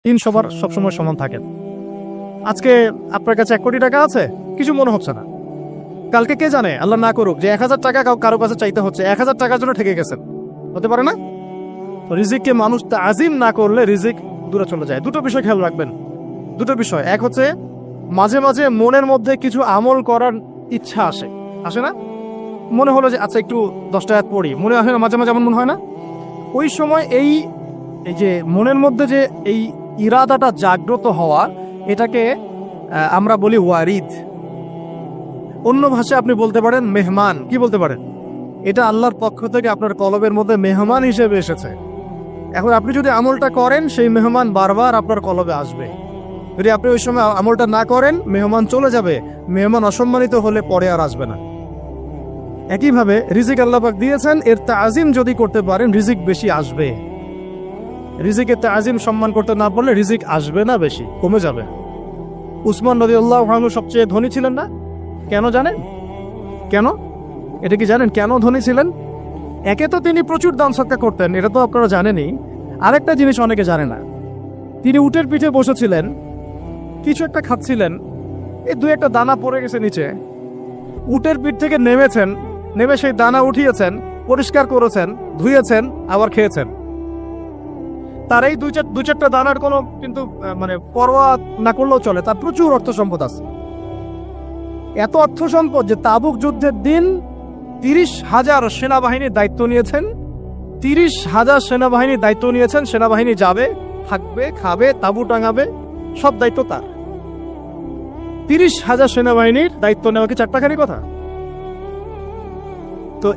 দিন সবার সবসময় সমান থাকে না। আজকে আপনার কাছে 1 কোটি টাকা আছে, কিছু মনে হচ্ছে না। কালকে কে জানে, আল্লাহ না করুক, যে 1000 টাকা কারো কাছে চাইতে হচ্ছে, 1000 টাকার জন্য ঠেকে গেছেন, হতে পারে না? তো রিজিককে মানুষ তাজিম না করলে রিজিক দূরে চলে যায়। দুটো বিষয় খেয়াল রাখবেন, দুটো বিষয়। এক হচ্ছে মাঝে মাঝে মনের মধ্যে কিছু আমল করার ইচ্ছা আসে না? মনে হলো যে আচ্ছা একটু 10টা আয়াত পড়ি, মনে আসে না মাঝে মাঝে? এমন মনে হয় না? ওই সময় এই যে মনের মধ্যে যে এই ইরাদাটা জাগ্রত হওয়া, এটাকে আমরা বলি ওয়ারিদ। অন্য ভাষায় আপনি বলতে পারেন মেহমান। কি বলতে পারেন? এটা আল্লাহর পক্ষ থেকে আপনার কলবের মধ্যে মেহমান হিসেবে এসেছে। এখন আপনি যদি আমলটা করেন, সেই মেহমান বারবার আপনার কলবে আসবে। যদি আপনি ওই সময় আমলটা না করেন, মেহমান চলে যাবে, মেহমান অসম্মানিত হলে পরে আর আসবে না। একইভাবে রিজিক আল্লাহ পাক দিয়েছেন, এর তাজিম যদি করতে পারেন রিজিক বেশি আসবে। রিজিকের তাজিম সম্মান করতে না পারলে রিজিক আসবে না, বেশি কমে যাবে। উসমান রাদিয়াল্লাহু আনহু সবচেয়ে ধনী ছিলেন না? কেন জানেন? কেন? এটা কি জানেন কেন ধনী ছিলেন? একে তো তিনি প্রচুর দান সদকা করতেন, এটা তো আপনারা জানেনই। আরেকটা জিনিস অনেকে জানে না, তিনি উটের পিঠে বসেছিলেন, কিছু একটা খাচ্ছিলেন, এই 2-1 দানা পড়ে গেছে নিচে। উটের পিঠ থেকে নেমেছেন, নেমে সেই দানা উঠিয়েছেন, পরিষ্কার করেছেন, ধুয়েছেন, আবার খেয়েছেন। তার এই 2-4টা দানার কোনো কিন্তু মানে পরোয়া না করলেও চলে, তার প্রচুর অর্থ সম্পদ আছে। এত অর্থ সম্পদ যে তাবুক যুদ্ধের দিন 30,000 সেনাবাহিনীর দায়িত্ব নিয়েছেন। 30,000 সেনাবাহিনীর দায়িত্ব নিয়েছেন। সেনাবাহিনী যাবে, থাকবে, খাবে, তাবু টাঙাবে, সব দায়িত্ব তার। 30,000 সেনাবাহিনীর দায়িত্ব নেওয়া কি চারটাখানি কথা? তো